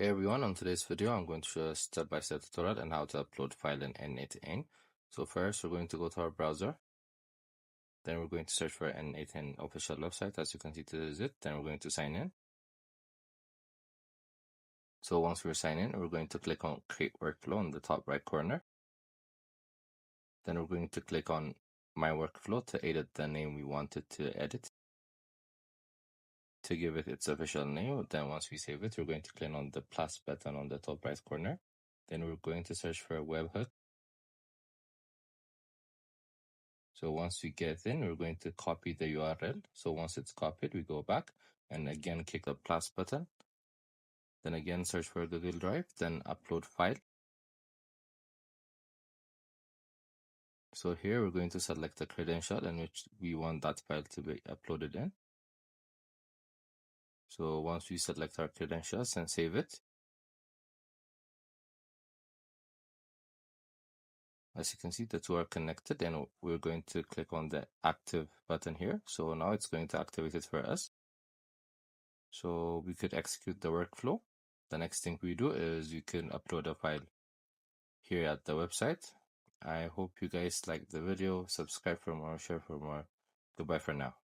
Hey everyone, on today's video I'm going to show a step-by-step tutorial on how to upload file in n8n. So first we're going to go to our browser, then we're going to search for n8n official website. As you can see, this is it. Then we're going to sign in. So once we're signed in, we're going to click on create workflow in the top right corner. Then we're going to click on my workflow to edit the name we wanted to edit, to give it its official name. Then once we save it, we're going to click on the plus button on the top right corner. Then we're going to search for a webhook. So once we get in, we're going to copy the URL. So once it's copied, we go back and again click the plus button. Then again search for Google Drive, then upload file. So here we're going to select the credential in which we want that file to be uploaded in. So once we select our credentials and save it, as you can see, the two are connected, and we're going to click on the active button here. So now it's going to activate it for us. So we could execute the workflow. The next thing we do is we can upload a file here at the website. I hope you guys liked the video. Subscribe for more, share for more. Goodbye for now.